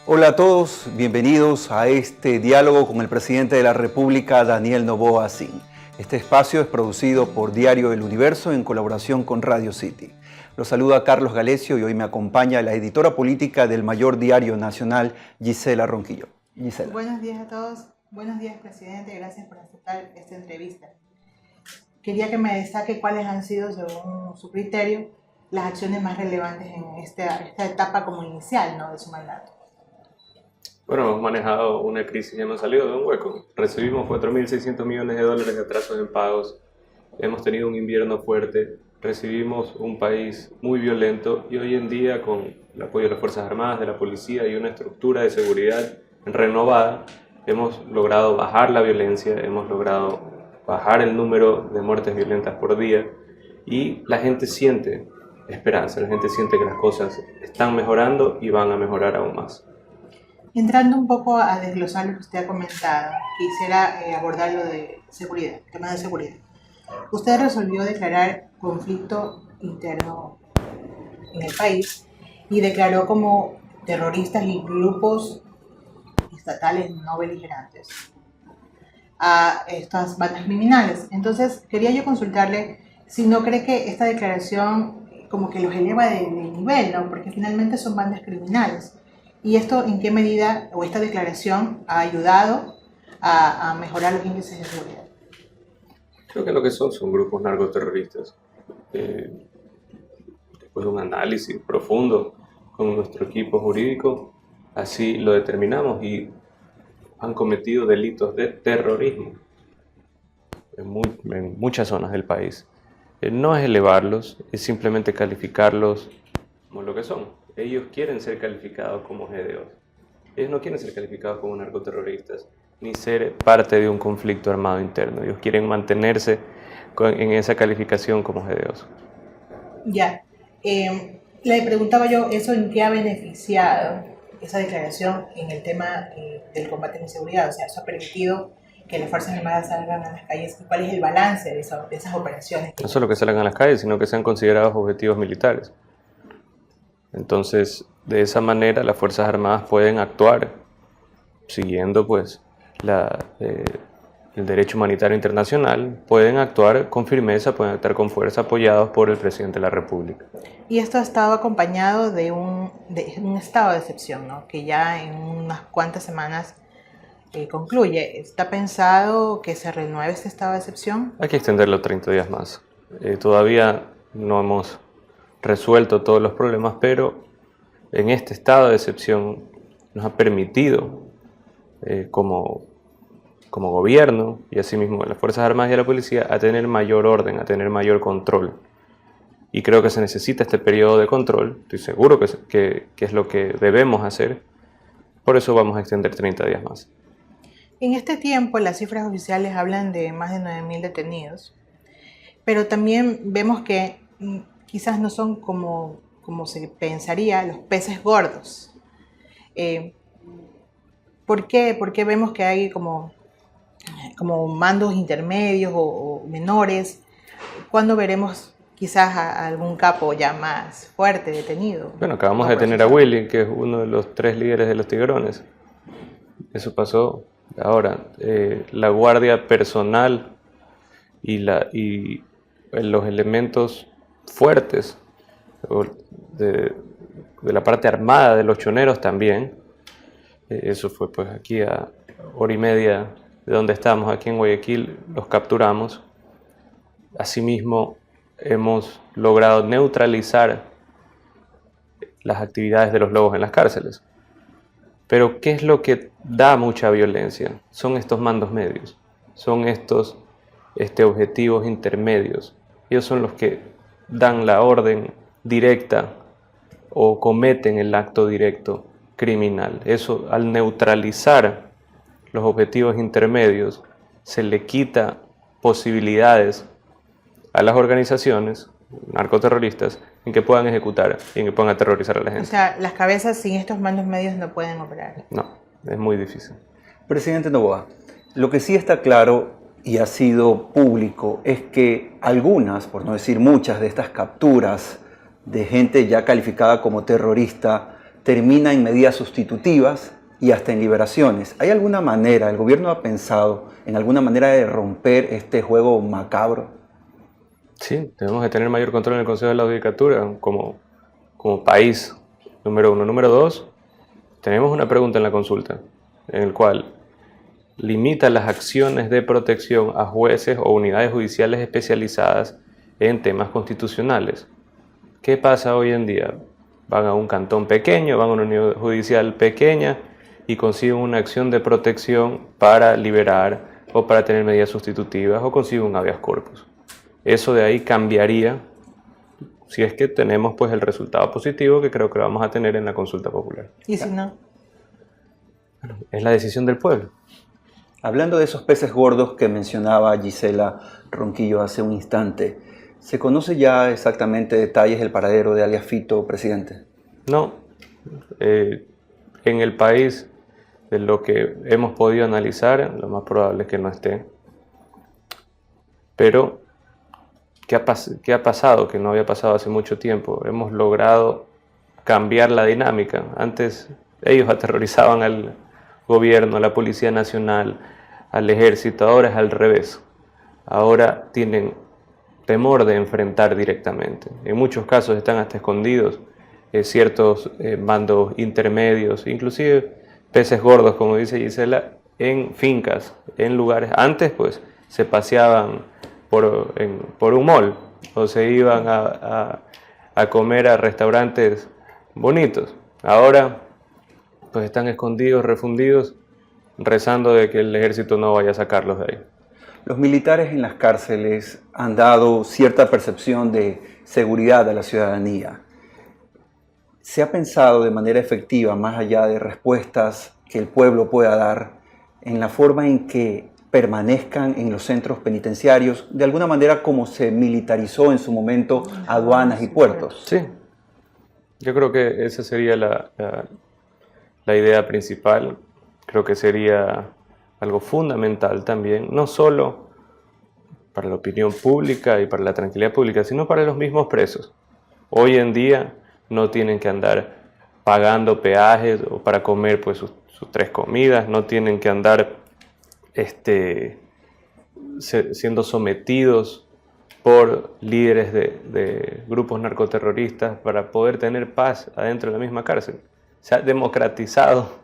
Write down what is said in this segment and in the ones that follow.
Hola a todos, bienvenidos a este diálogo con el presidente de la República, Daniel Noboa Sin. Este espacio es producido por Diario El Universo en colaboración con Radio City. Los saluda Carlos Galecio y hoy me acompaña la editora política del mayor diario nacional, Gisela Ronquillo. Gisela. Buenos días a todos. Buenos días, presidente. Gracias por aceptar esta entrevista. Quería que me destaque cuáles han sido, según su criterio, las acciones más relevantes en esta etapa como inicial, ¿no?, de su mandato. Bueno, hemos manejado una crisis y hemos salido de un hueco. Recibimos 4.600 millones de dólares de atrasos en pagos, hemos tenido un invierno fuerte, recibimos un país muy violento y hoy en día, con el apoyo de las Fuerzas Armadas, de la policía y una estructura de seguridad renovada, hemos logrado bajar la violencia, hemos logrado bajar el número de muertes violentas por día y la gente siente esperanza, la gente siente que las cosas están mejorando y van a mejorar aún más. Entrando un poco a desglosar lo que usted ha comentado, quisiera abordar lo de seguridad, temas de seguridad. Usted resolvió declarar conflicto interno en el país y declaró como terroristas y grupos estatales no beligerantes a estas bandas criminales. Entonces, quería yo consultarle si no cree que esta declaración como que los eleva de nivel, ¿no? Porque finalmente son bandas criminales. ¿Y esto en qué medida, o esta declaración, ha ayudado a mejorar los índices de seguridad? Creo que lo que son grupos narcoterroristas. Después de un análisis profundo con nuestro equipo jurídico, así lo determinamos y han cometido delitos de terrorismo en muchas zonas del país. No es elevarlos, es simplemente calificarlos como lo que son. Ellos quieren ser calificados como GDOs. Ellos no quieren ser calificados como narcoterroristas, ni ser parte de un conflicto armado interno. Ellos quieren mantenerse en esa calificación como GDOs. Ya. Le preguntaba yo, ¿eso en qué ha beneficiado esa declaración en el tema del combate a la inseguridad? O sea, ¿eso ha permitido que las Fuerzas Armadas salgan a las calles? ¿Cuál es el balance de esas operaciones? No solo que salgan a las calles, sino que sean considerados objetivos militares. Entonces, de esa manera las Fuerzas Armadas pueden actuar siguiendo pues el derecho humanitario internacional, pueden actuar con firmeza, pueden actuar con fuerza, apoyados por el presidente de la República. Y esto ha estado acompañado de un estado de excepción, ¿no?, que ya en unas cuantas semanas concluye. ¿Está pensado que se renueve este estado de excepción? Hay que extenderlo 30 días más. Todavía no hemos resuelto todos los problemas, pero en este estado de excepción nos ha permitido como gobierno y asimismo las Fuerzas Armadas y la Policía a tener mayor orden, a tener mayor control. Y creo que se necesita este periodo de control, estoy seguro que es lo que debemos hacer, por eso vamos a extender 30 días más. En este tiempo las cifras oficiales hablan de más de 9.000 detenidos, pero también vemos que quizás no son como se pensaría los peces gordos. ¿Por qué? Porque vemos que hay como mandos intermedios o menores. ¿Cuándo veremos quizás a algún capo ya más fuerte detenido? Bueno, acabamos de tener a Willy, que es uno de los 3 líderes de los Tigrones. Eso pasó. Ahora, la guardia personal y los elementos fuertes de la parte armada de los choneros también. Eso fue pues aquí a hora y media de donde estamos, aquí en Guayaquil, los capturamos. Asimismo, hemos logrado neutralizar las actividades de los lobos en las cárceles. Pero ¿qué es lo que da mucha violencia? Son estos mandos medios, son estos objetivos intermedios. Ellos son los que dan la orden directa o cometen el acto directo criminal. Eso, al neutralizar los objetivos intermedios, se le quita posibilidades a las organizaciones narcoterroristas en que puedan ejecutar y en que puedan aterrorizar a la gente. O sea, las cabezas sin estos mandos medios no pueden operar. No, es muy difícil. Presidente Noboa, lo que sí está claro y ha sido público es que algunas, por no decir muchas, de estas capturas de gente ya calificada como terrorista termina en medidas sustitutivas y hasta en liberaciones. ¿Hay alguna manera, el gobierno ha pensado en alguna manera de romper este juego macabro? Sí, debemos de tener mayor control en el Consejo de la Judicatura como país, número uno. Número dos, tenemos una pregunta en la consulta, en el cual limita las acciones de protección a jueces o unidades judiciales especializadas en temas constitucionales. ¿Qué pasa hoy en día? Van a un cantón pequeño, van a una unidad judicial pequeña y consiguen una acción de protección para liberar o para tener medidas sustitutivas o consiguen un habeas corpus. Eso de ahí cambiaría si es que tenemos pues el resultado positivo que creo que vamos a tener en la consulta popular. ¿Y si no? Es la decisión del pueblo. Hablando de esos peces gordos que mencionaba Gisela Ronquillo hace un instante, ¿se conoce ya exactamente detalles del paradero de alias Fito, presidente? No. En el país, de lo que hemos podido analizar, lo más probable es que no esté. Pero, ¿qué ha pasado? Que no había pasado hace mucho tiempo. Hemos logrado cambiar la dinámica. Antes ellos aterrorizaban al gobierno, a la Policía Nacional, al Ejército. Ahora es al revés. Ahora tienen temor de enfrentar directamente. En muchos casos están hasta escondidos ciertos mandos intermedios, inclusive peces gordos, como dice Gisela, en fincas, en lugares. Antes pues se paseaban por un mall o se iban a comer a restaurantes bonitos. Ahora pues están escondidos, refundidos, rezando de que el ejército no vaya a sacarlos de ahí. Los militares en las cárceles han dado cierta percepción de seguridad a la ciudadanía. ¿Se ha pensado de manera efectiva, más allá de respuestas que el pueblo pueda dar, en la forma en que permanezcan en los centros penitenciarios, de alguna manera como se militarizó en su momento aduanas y puertos? Sí, yo creo que esa sería la idea principal. Creo que sería algo fundamental también, no solo para la opinión pública y para la tranquilidad pública, sino para los mismos presos. Hoy en día no tienen que andar pagando peajes o para comer pues sus 3 comidas, no tienen que andar siendo sometidos por líderes de grupos narcoterroristas para poder tener paz adentro de la misma cárcel. Se ha democratizado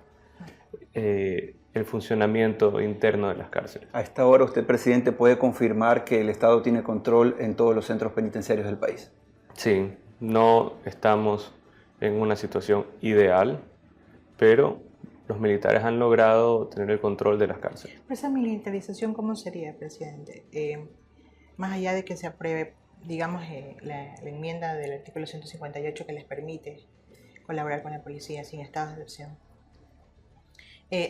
el funcionamiento interno de las cárceles. A esta hora usted, presidente, puede confirmar que el Estado tiene control en todos los centros penitenciarios del país. Sí, no estamos en una situación ideal, pero los militares han logrado tener el control de las cárceles. ¿Esa militarización cómo sería, presidente? Más allá de que se apruebe, digamos, la enmienda del artículo 158 que les permite colaborar con la policía sin estado de excepción.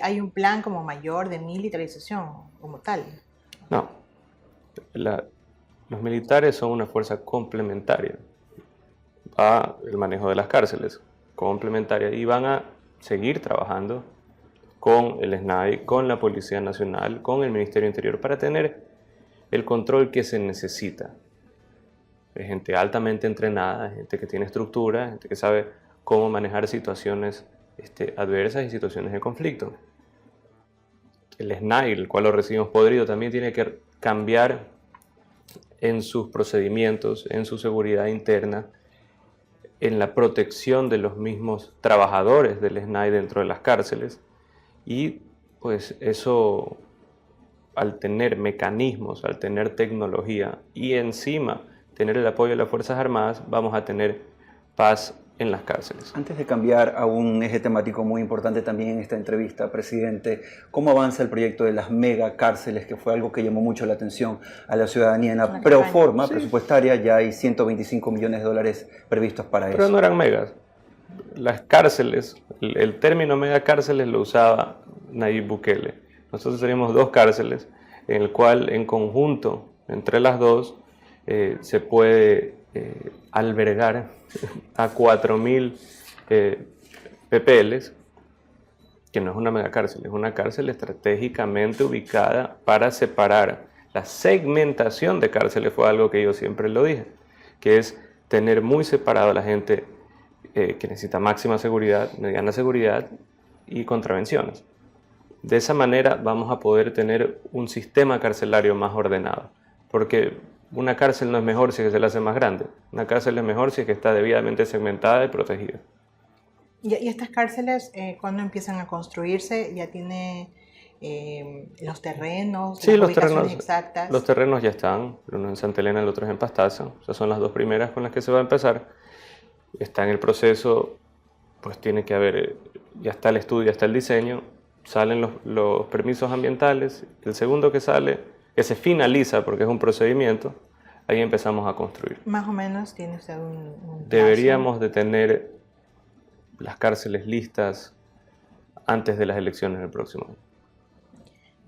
¿Hay un plan como mayor de militarización como tal? No. Los militares son una fuerza complementaria al manejo de las cárceles, complementaria, y van a seguir trabajando con el SNAI, con la Policía Nacional, con el Ministerio Interior para tener el control que se necesita. Es gente altamente entrenada, gente que tiene estructura, gente que sabe cómo manejar situaciones adversas y situaciones de conflicto. El SNAI, el cual lo recibimos podrido, también tiene que cambiar en sus procedimientos, en su seguridad interna, en la protección de los mismos trabajadores del SNAI dentro de las cárceles, y pues eso, al tener mecanismos, al tener tecnología y encima tener el apoyo de las Fuerzas Armadas, vamos a tener paz en las cárceles. Antes de cambiar a un eje temático muy importante también en esta entrevista, presidente, ¿cómo avanza el proyecto de las megacárceles, que fue algo que llamó mucho la atención a la ciudadanía? En la proforma presupuestaria ya hay 125 millones de dólares previstos para eso. Pero no eran megas. Las cárceles, el término megacárceles lo usaba Nayib Bukele. Nosotros teníamos 2 cárceles en el cual en conjunto, entre las dos, se puede albergar a 4.000 PPLs, que no es una megacárcel, es una cárcel estratégicamente ubicada para separar. La segmentación de cárceles fue algo que yo siempre lo dije, que es tener muy separado a la gente que necesita máxima seguridad, mediana seguridad y contravenciones. De esa manera vamos a poder tener un sistema carcelario más ordenado, porque una cárcel no es mejor si es que se la hace más grande, una cárcel es mejor si es que está debidamente segmentada y protegida. ¿Y estas cárceles, cuándo empiezan a construirse? ¿Ya tiene los terrenos, Sí, las los ubicaciones terrenos, exactas? los terrenos ya están, uno en Santa Elena, el otro es en Pastaza. Esas son las dos primeras con las que se va a empezar. Está en el proceso, pues tiene que haber, ya está el estudio, ya está el diseño, salen los permisos ambientales, el segundo que sale, que se finaliza porque es un procedimiento, ahí empezamos a construir. Más o menos tiene usted un plazo. Deberíamos de tener las cárceles listas antes de las elecciones del próximo año.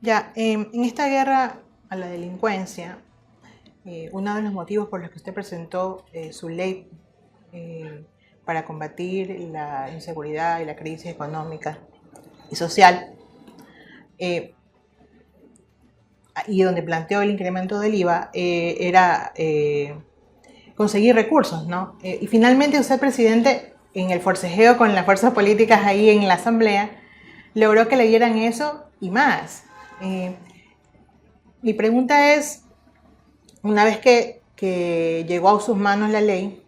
Ya, en esta guerra a la delincuencia, uno de los motivos por los que usted presentó su ley para combatir la inseguridad y la crisis económica y social, y donde planteó el incremento del IVA, era conseguir recursos, ¿no? Y finalmente usted, presidente, en el forcejeo con las fuerzas políticas ahí en la asamblea, logró que le dieran eso y más. Mi pregunta es, una vez que llegó a sus manos la ley,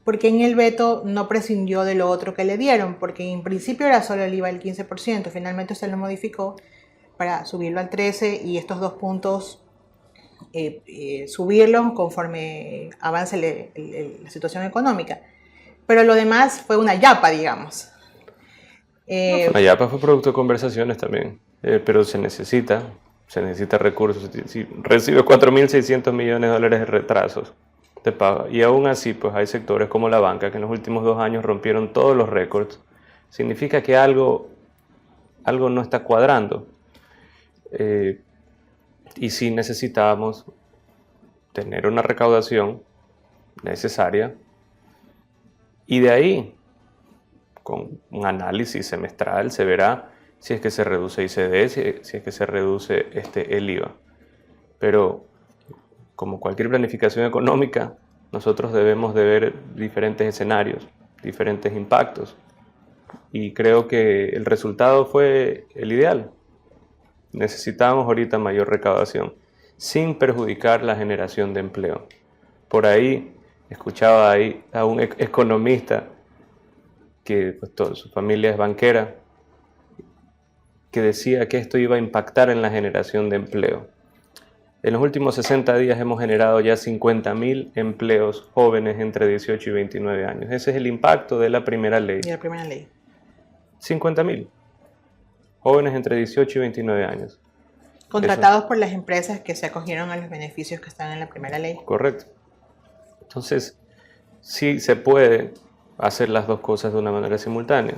¿por qué en el veto no prescindió de lo otro que le dieron? Porque en principio era solo el IVA del 15%, finalmente usted lo modificó para subirlo al 13% y estos 2 puntos subirlos conforme avance la situación económica. Pero lo demás fue una yapa, digamos. La yapa fue producto de conversaciones también, pero se necesita recursos. Si recibe 4.600 millones de dólares de retrasos de pago, y aún así pues hay sectores como la banca que en los últimos 2 años rompieron todos los récords, significa que algo no está cuadrando. Y sí necesitábamos tener una recaudación necesaria, y de ahí, con un análisis semestral, se verá si es que se reduce ICD, si es que se reduce el IVA. Pero, como cualquier planificación económica, nosotros debemos de ver diferentes escenarios, diferentes impactos. Y creo que el resultado fue el ideal. Necesitamos ahorita mayor recaudación, sin perjudicar la generación de empleo. Por ahí, escuchaba ahí a un economista que pues, toda su familia es banquera, que decía que esto iba a impactar en la generación de empleo. En los últimos 60 días hemos generado ya 50.000 empleos jóvenes entre 18 y 29 años. Ese es el impacto de la primera ley. Y la primera ley. 50.000 jóvenes entre 18 y 29 años. Contratados por las empresas que se acogieron a los beneficios que están en la primera ley. Correcto. Entonces, sí se puede hacer las dos cosas de una manera simultánea.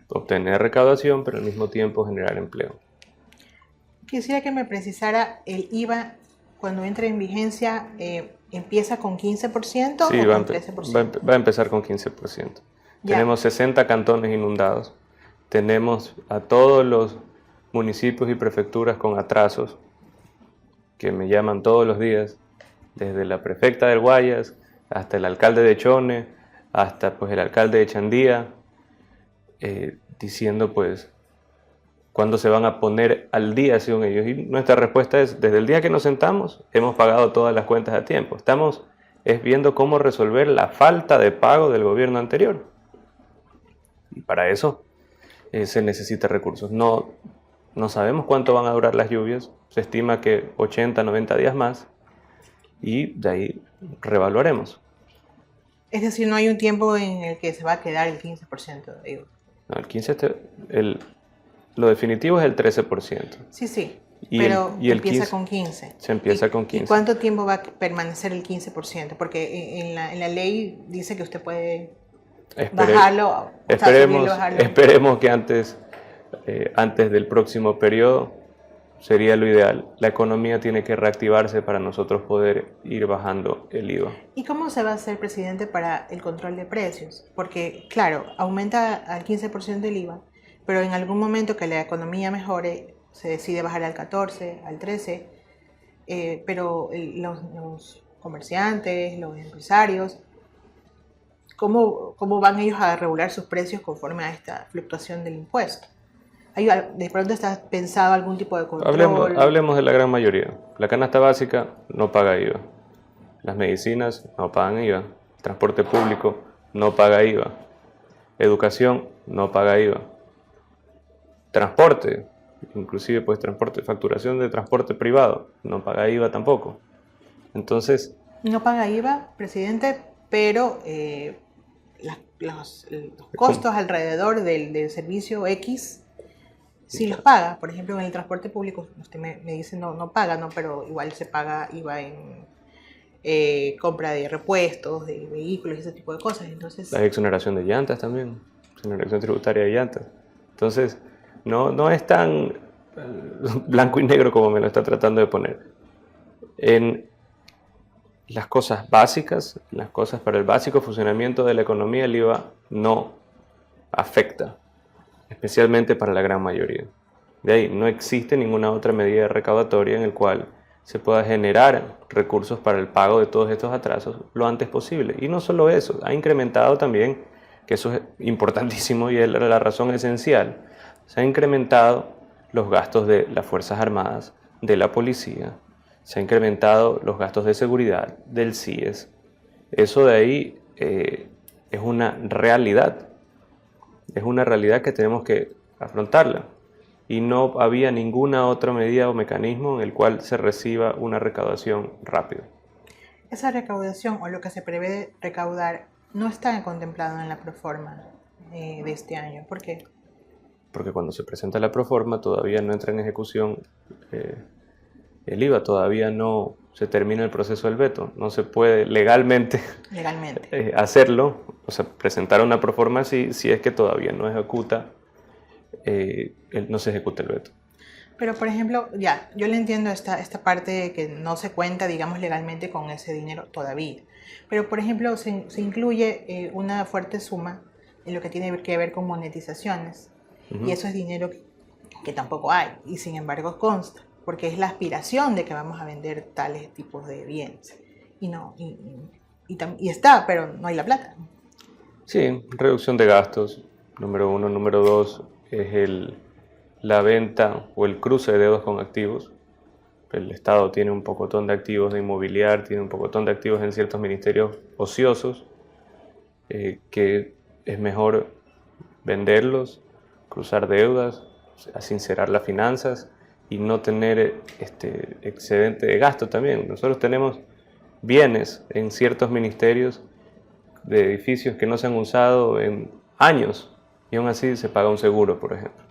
Obtener recaudación, pero al mismo tiempo generar empleo. Quisiera que me precisara el IVA cuando entre en vigencia, ¿empieza con 15% Sí, o con 13%? Va a empezar con 15%. Ya. Tenemos 60 cantones inundados. Tenemos a todos los municipios y prefecturas con atrasos que me llaman todos los días, desde la prefecta del Guayas hasta el alcalde de Chone, hasta pues el alcalde de Chandía, diciendo pues cuándo se van a poner al día según ellos. Y nuestra respuesta es, desde el día que nos sentamos, hemos pagado todas las cuentas a tiempo. Estamos viendo cómo resolver la falta de pago del gobierno anterior. Y para eso se necesita recursos. No sabemos cuánto van a durar las lluvias. Se estima que 80, 90 días más. Y de ahí reevaluaremos. Es decir, no hay un tiempo en el que se va a quedar el 15% de IVA. No, el 15%, lo definitivo es el 13%. Sí, Y pero el empieza 15, con 15. Se empieza con 15. ¿Y cuánto tiempo va a permanecer el 15%? Porque en la ley dice que usted puede bajarlo, Esperemos que antes del próximo periodo sería lo ideal. La economía tiene que reactivarse para nosotros poder ir bajando el IVA. ¿Y cómo se va a hacer, presidente, para el control de precios? Porque, claro, aumenta al 15% el IVA, pero en algún momento que la economía mejore, se decide bajar al 14%, al 13%, pero los comerciantes, los empresarios, ¿cómo van ellos a regular sus precios conforme a esta fluctuación del impuesto? ¿De pronto está pensado algún tipo de control? Hablemos de la gran mayoría. La canasta básica no paga IVA. Las medicinas no pagan IVA. El transporte público no paga IVA. Educación no paga IVA. Transporte, inclusive pues facturación de transporte privado, no paga IVA tampoco. Entonces... No paga IVA, presidente, pero los costos alrededor del servicio X sí los paga. Por ejemplo, en el transporte público, usted me dice no paga, ¿no? Pero igual se paga IVA en compra de repuestos, de vehículos, ese tipo de cosas. Entonces, la exoneración de llantas también, exoneración tributaria de llantas. Entonces, no es tan blanco y negro como me lo está tratando de poner. En las cosas básicas, las cosas para el básico funcionamiento de la economía, el IVA no afecta, especialmente para la gran mayoría. De ahí, no existe ninguna otra medida recaudatoria en el cual se pueda generar recursos para el pago de todos estos atrasos lo antes posible. Y no solo eso, ha incrementado también, que eso es importantísimo y es la razón esencial, se han incrementado los gastos de las Fuerzas Armadas, de la policía, se han incrementado los gastos de seguridad, del CIES. Eso de ahí es una realidad. Es una realidad que tenemos que afrontarla. Y no había ninguna otra medida o mecanismo en el cual se reciba una recaudación rápida. Esa recaudación o lo que se prevé recaudar no está contemplado en la proforma de este año. ¿Por qué? Porque cuando se presenta la proforma todavía no entra en ejecución el IVA, todavía no se termina el proceso del veto. No se puede legalmente hacerlo, o sea, presentar una proforma si es que todavía no no se ejecuta el veto. Pero, por ejemplo, yo le entiendo esta parte de que no se cuenta, digamos, legalmente con ese dinero todavía. Pero, por ejemplo, se incluye una fuerte suma en lo que tiene que ver con monetizaciones. Uh-huh. Y eso es dinero que tampoco hay, y sin embargo consta, porque es la aspiración de que vamos a vender tales tipos de bienes. Y está, pero no hay la plata. Sí, reducción de gastos, número 1. Número 2 es la venta o el cruce de deudas con activos. El Estado tiene un pocotón de activos de inmobiliar, tiene un pocotón de activos en ciertos ministerios ociosos, que es mejor venderlos, cruzar deudas, sincerar las finanzas y no tener excedente de gasto también. Nosotros tenemos bienes en ciertos ministerios de edificios que no se han usado en años y aún así se paga un seguro, por ejemplo.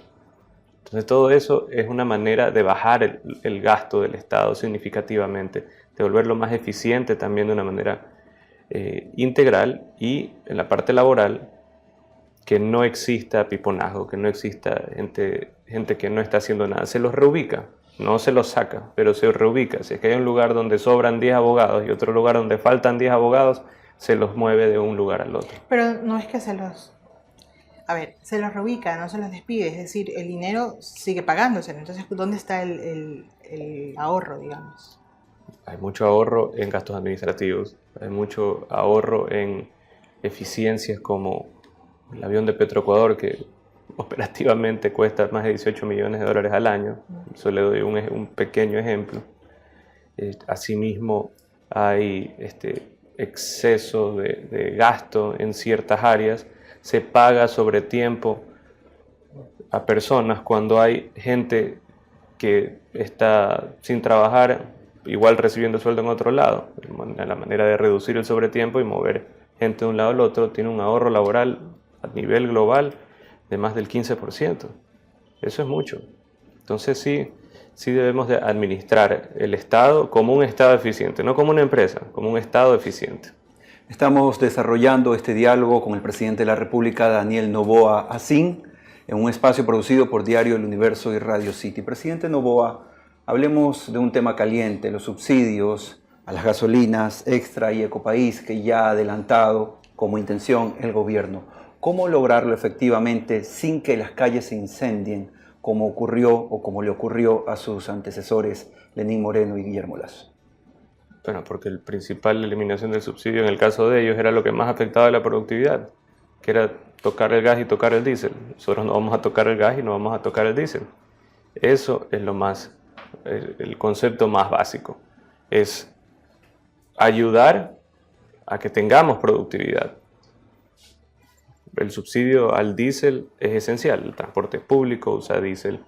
Entonces todo eso es una manera de bajar el gasto del Estado significativamente, de volverlo más eficiente también de una manera integral, y en la parte laboral que no exista piponazgo, que no exista gente que no está haciendo nada. Se los reubica, no se los saca, pero se reubica. Si es que hay un lugar donde sobran 10 abogados y otro lugar donde faltan 10 abogados, se los mueve de un lugar al otro. Pero no es que se los reubica, no se los despide, es decir, el dinero sigue pagándose. Entonces, ¿dónde está el ahorro, digamos? Hay mucho ahorro en gastos administrativos, hay mucho ahorro en eficiencias como el avión de Petroecuador, que operativamente cuesta más de 18 millones de dólares al año. Eso le doy un pequeño ejemplo. Asimismo, hay exceso de gasto en ciertas áreas. Se paga sobre tiempo a personas cuando hay gente que está sin trabajar, igual recibiendo sueldo en otro lado. La manera de reducir el sobretiempo y mover gente de un lado al otro tiene un ahorro laboral a nivel global de más del 15%. Eso es mucho. Entonces sí debemos de administrar el Estado como un Estado eficiente, no como una empresa, como un Estado eficiente. Estamos desarrollando este diálogo con el presidente de la República, Daniel Noboa Asín, en un espacio producido por Diario El Universo y Radio City. Presidente Noboa, hablemos de un tema caliente, los subsidios a las gasolinas Extra y Ecopaís, que ya ha adelantado como intención el gobierno. ¿Cómo lograrlo efectivamente sin que las calles se incendien, como ocurrió o como le ocurrió a sus antecesores Lenín Moreno y Guillermo Lasso? Bueno, porque la principal eliminación del subsidio en el caso de ellos era lo que más afectaba a la productividad, que era tocar el gas y tocar el diésel. Nosotros no vamos a tocar el gas y no vamos a tocar el diésel. Eso es el concepto más básico, es ayudar a que tengamos productividad. El subsidio al diésel es esencial. El transporte público usa diésel,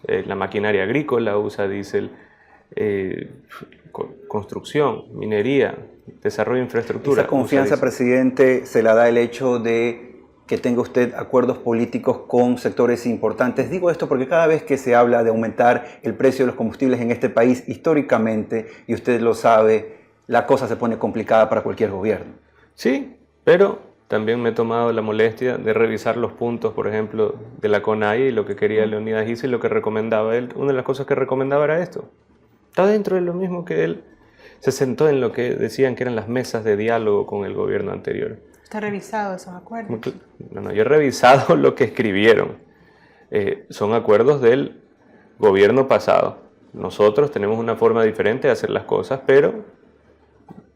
la maquinaria agrícola usa diésel, construcción, minería, desarrollo de infraestructura. Esa confianza, presidente, se la da el hecho de que tenga usted acuerdos políticos con sectores importantes. Digo esto porque cada vez que se habla de aumentar el precio de los combustibles en este país, históricamente, y usted lo sabe, la cosa se pone complicada para cualquier gobierno. Sí, pero también me he tomado la molestia de revisar los puntos, por ejemplo, de la CONAIE y lo que quería Leonidas Issa y lo que recomendaba él. Una de las cosas que recomendaba era esto. Está dentro de lo mismo que él se sentó en lo que decían que eran las mesas de diálogo con el gobierno anterior. ¿Está revisado esos acuerdos? No, yo he revisado lo que escribieron. Son acuerdos del gobierno pasado. Nosotros tenemos una forma diferente de hacer las cosas, pero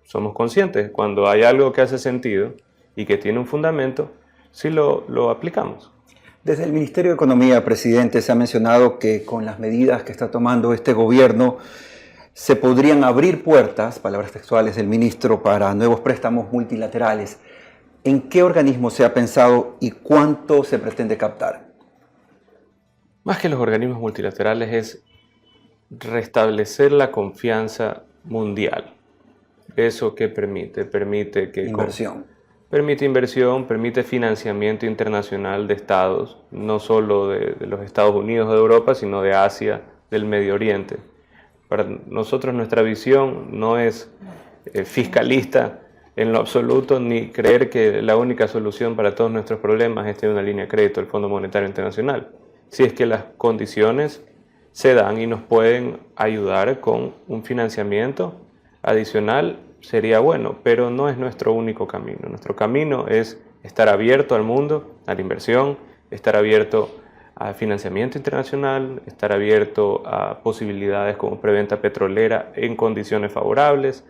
somos conscientes. Cuando hay algo que hace sentido y que tiene un fundamento, sí lo aplicamos. Desde el Ministerio de Economía, presidente, se ha mencionado que con las medidas que está tomando este gobierno se podrían abrir puertas, palabras textuales del ministro, para nuevos préstamos multilaterales. ¿En qué organismo se ha pensado y cuánto se pretende captar? Más que los organismos multilaterales es restablecer la confianza mundial. ¿Eso qué permite? Permite inversión. Permite inversión, permite financiamiento internacional de estados, no solo de los Estados Unidos o de Europa, sino de Asia, del Medio Oriente. Para nosotros nuestra visión no es fiscalista en lo absoluto, ni creer que la única solución para todos nuestros problemas es tener una línea de crédito del Fondo Monetario Internacional. Si es que las condiciones se dan y nos pueden ayudar con un financiamiento adicional, sería bueno, pero no es nuestro único camino. Nuestro camino es estar abierto al mundo, a la inversión, estar abierto a financiamiento internacional, estar abierto a posibilidades como preventa petrolera en condiciones favorables.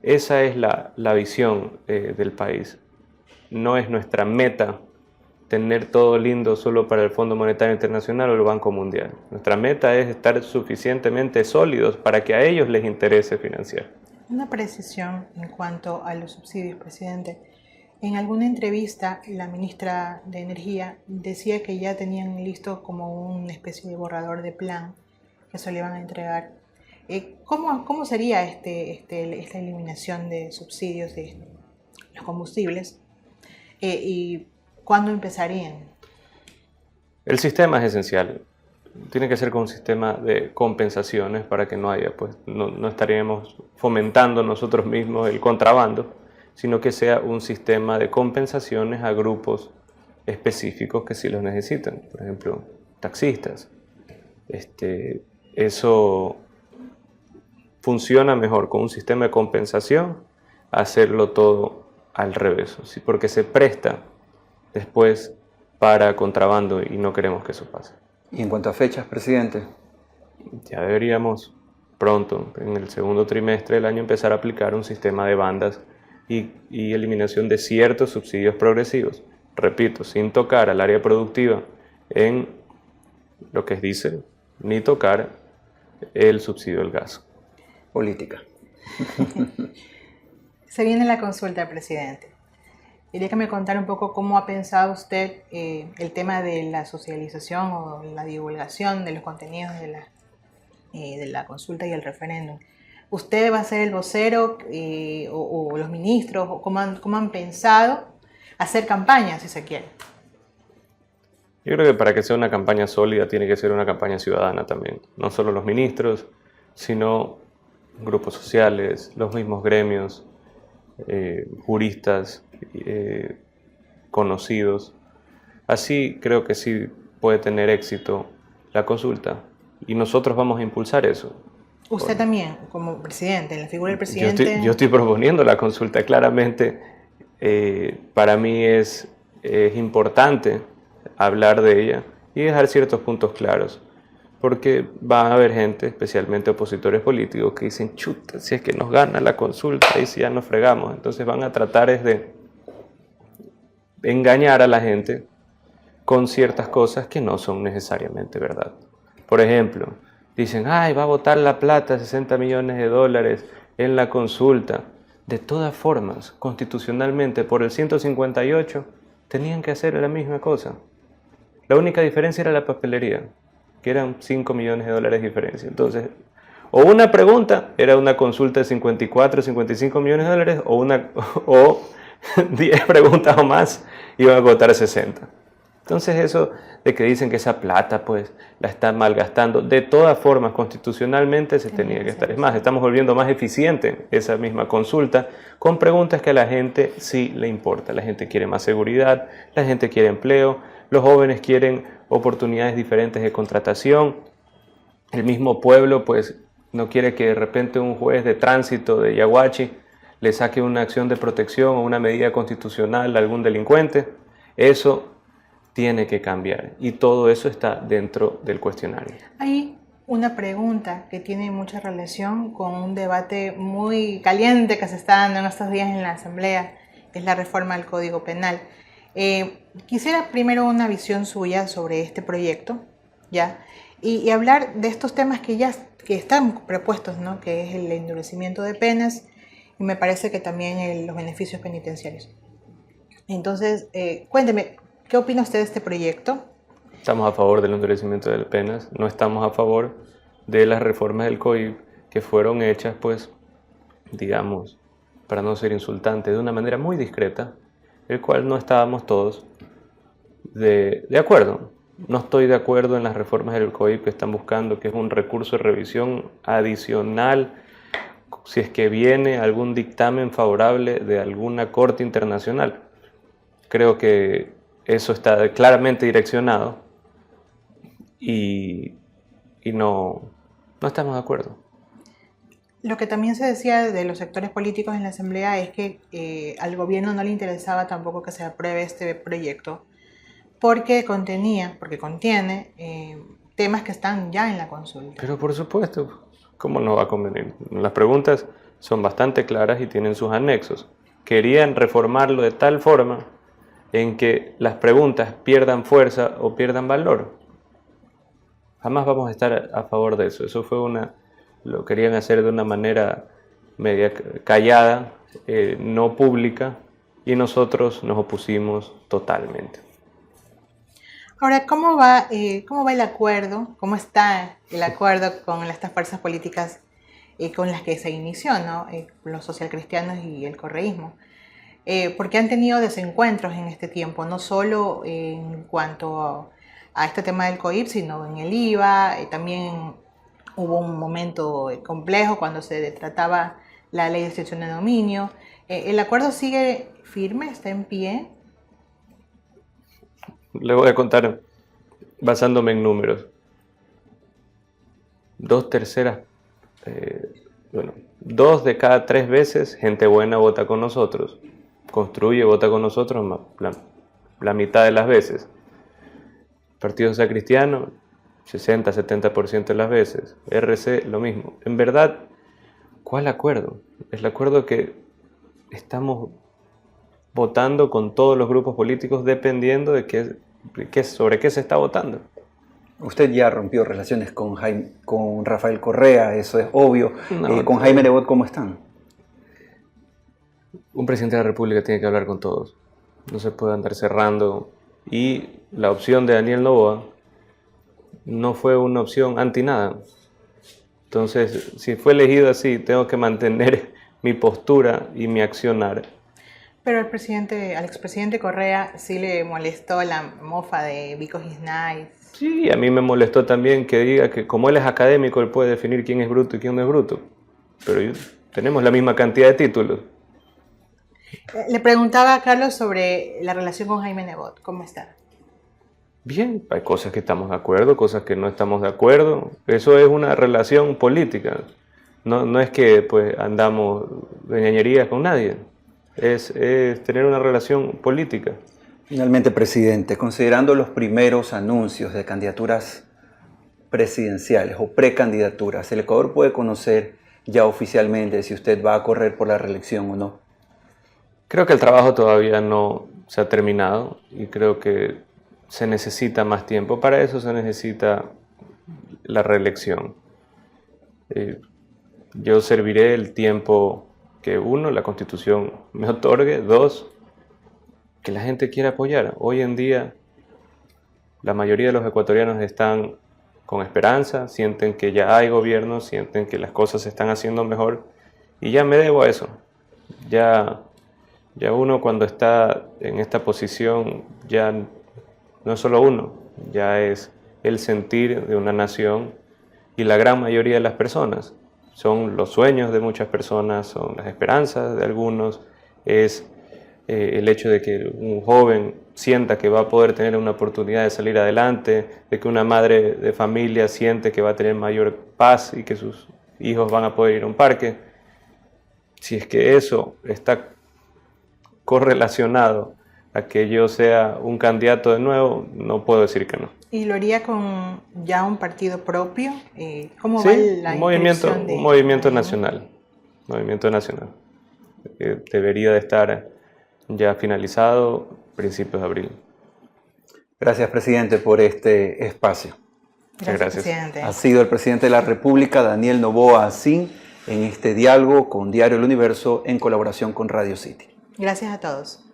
Esa es la visión del país. No es nuestra meta tener todo lindo solo para el Fondo Monetario Internacional o el Banco Mundial. Nuestra meta es estar suficientemente sólidos para que a ellos les interese financiar. Una precisión en cuanto a los subsidios, presidente. En alguna entrevista, la ministra de Energía decía que ya tenían listo como una especie de borrador de plan que se le van a entregar. ¿Cómo sería esta eliminación de subsidios de los combustibles? ¿Y cuándo empezarían? El sistema es esencial. Tiene que ser con un sistema de compensaciones para que no haya, pues no estaríamos fomentando nosotros mismos el contrabando, sino que sea un sistema de compensaciones a grupos específicos que sí los necesitan. Por ejemplo, taxistas. Eso funciona mejor con un sistema de compensación a hacerlo todo al revés, ¿sí? Porque se presta después para contrabando y no queremos que eso pase. Y en cuanto a fechas, presidente, ya deberíamos pronto, en el segundo trimestre del año, empezar a aplicar un sistema de bandas y eliminación de ciertos subsidios progresivos. Repito, sin tocar al área productiva en lo que es diésel, ni tocar el subsidio del gas. Política. Se viene la consulta, presidente. Quería que me contara un poco cómo ha pensado usted el tema de la socialización o la divulgación de los contenidos de la consulta y el referéndum. ¿Usted va a ser el vocero o los ministros? O ¿cómo han pensado hacer campaña, si se quiere? Yo creo que para que sea una campaña sólida tiene que ser una campaña ciudadana también. No solo los ministros, sino grupos sociales, los mismos gremios, juristas, conocidos. Así creo que sí puede tener éxito la consulta y nosotros vamos a impulsar eso. Usted también, como presidente, en la figura del presidente. Yo estoy proponiendo la consulta, claramente. Para mí es importante hablar de ella y dejar ciertos puntos claros. porque va a haber gente, especialmente opositores políticos, que dicen, chuta, si es que nos gana la consulta, ahí sí ya nos fregamos. Entonces van a tratar de engañar a la gente con ciertas cosas que no son necesariamente verdad. Por ejemplo, dicen, ay, va a botar la plata, 60 millones de dólares en la consulta. De todas formas, constitucionalmente, por el 158, tenían que hacer la misma cosa. La única diferencia era la papelería, que eran 5 millones de dólares de diferencia. Entonces, o una pregunta era una consulta de 54, 55 millones de dólares, o 10 preguntas o más iban a costar 60. Entonces eso de que dicen que esa plata pues la están malgastando, de todas formas constitucionalmente se tenía que estar. Es más, estamos volviendo más eficiente esa misma consulta con preguntas que a la gente sí le importa. La gente quiere más seguridad, la gente quiere empleo, los jóvenes quieren oportunidades diferentes de contratación. El mismo pueblo pues no quiere que de repente un juez de tránsito de Yaguachi le saque una acción de protección o una medida constitucional a algún delincuente. Eso tiene que cambiar y todo eso está dentro del cuestionario. Hay una pregunta que tiene mucha relación con un debate muy caliente que se está dando en estos días en la Asamblea, que es la reforma al Código Penal. Quisiera primero una visión suya sobre este proyecto, ¿ya? Y hablar de estos temas que están propuestos, ¿no? Que es el endurecimiento de penas y me parece que también los beneficios penitenciarios. Entonces, cuénteme, ¿qué opina usted de este proyecto? Estamos a favor del endurecimiento de penas, no estamos a favor de las reformas del COIP que fueron hechas, pues, digamos, para no ser insultante, de una manera muy discreta, el cual no estábamos todos de acuerdo. No estoy de acuerdo en las reformas del COIP que están buscando, que es un recurso de revisión adicional si es que viene algún dictamen favorable de alguna corte internacional. Creo que eso está claramente direccionado y no estamos de acuerdo. Lo que también se decía de los sectores políticos en la Asamblea es que al gobierno no le interesaba tampoco que se apruebe este proyecto porque contiene temas que están ya en la consulta. Pero por supuesto, ¿cómo no va a convenir? Las preguntas son bastante claras y tienen sus anexos. Querían reformarlo de tal forma en que las preguntas pierdan fuerza o pierdan valor. Jamás vamos a estar a favor de eso. Eso fue lo querían hacer de una manera media callada, no pública, y nosotros nos opusimos totalmente. Ahora, ¿cómo va el acuerdo? ¿Cómo está el acuerdo con estas fuerzas políticas con las que se inició, ¿no? Los socialcristianos y el correísmo? Porque han tenido desencuentros en este tiempo, no solo en cuanto a este tema del COIP, sino en el IVA. También hubo un momento complejo cuando se trataba la ley de extinción de dominio. ¿El acuerdo sigue firme? ¿Está en pie? Le voy a contar basándome en números. 2 de cada 3 veces gente buena vota con nosotros. Construye, vota con nosotros la mitad de las veces. Partido Social Cristiano, 60-70% de las veces. RC, lo mismo. En verdad, ¿cuál acuerdo? El acuerdo que estamos votando con todos los grupos políticos dependiendo de sobre qué se está votando. Usted ya rompió relaciones con Rafael Correa, eso es obvio. Con Jaime Nebot, ¿cómo están? Un presidente de la República tiene que hablar con todos. No se puede andar cerrando. Y la opción de Daniel Noboa no fue una opción anti nada. Entonces, si fue elegido así, tengo que mantener mi postura y mi accionar. Pero al expresidente Correa sí le molestó la mofa de Vico Gisnay. Sí, a mí me molestó también que diga que como él es académico, él puede definir quién es bruto y quién no es bruto. Pero tenemos la misma cantidad de títulos. Le preguntaba a Carlos sobre la relación con Jaime Nebot. ¿Cómo está? Bien, hay cosas que estamos de acuerdo, cosas que no estamos de acuerdo. Eso es una relación política. No es que pues andamos de ñañerías con nadie. Es tener una relación política. Finalmente, presidente, considerando los primeros anuncios de candidaturas presidenciales o precandidaturas, el Ecuador puede conocer ya oficialmente si usted va a correr por la reelección o no? Creo que el trabajo todavía no se ha terminado y creo que se necesita más tiempo. Para eso se necesita la reelección. Yo serviré el tiempo que, uno, la Constitución me otorgue, dos, que la gente quiera apoyar. Hoy en día la mayoría de los ecuatorianos están con esperanza, sienten que ya hay gobierno, sienten que las cosas se están haciendo mejor y ya me debo a eso. Ya uno cuando está en esta posición, ya no es solo uno, ya es el sentir de una nación y la gran mayoría de las personas. Son los sueños de muchas personas, son las esperanzas de algunos, es el hecho de que un joven sienta que va a poder tener una oportunidad de salir adelante, de que una madre de familia siente que va a tener mayor paz y que sus hijos van a poder ir a un parque. Si es que eso está correlacionado a que yo sea un candidato de nuevo, no puedo decir que no. ¿Y lo haría con ya un partido propio? ¿Cómo Sí, va la un movimiento nacional. Movimiento nacional. Debería de estar ya finalizado principios de abril. Gracias, presidente, por este espacio. Gracias, presidente. Ha sido el presidente de la República, Daniel Noboa Asín, en este diálogo con Diario El Universo en colaboración con Radio City. Gracias a todos.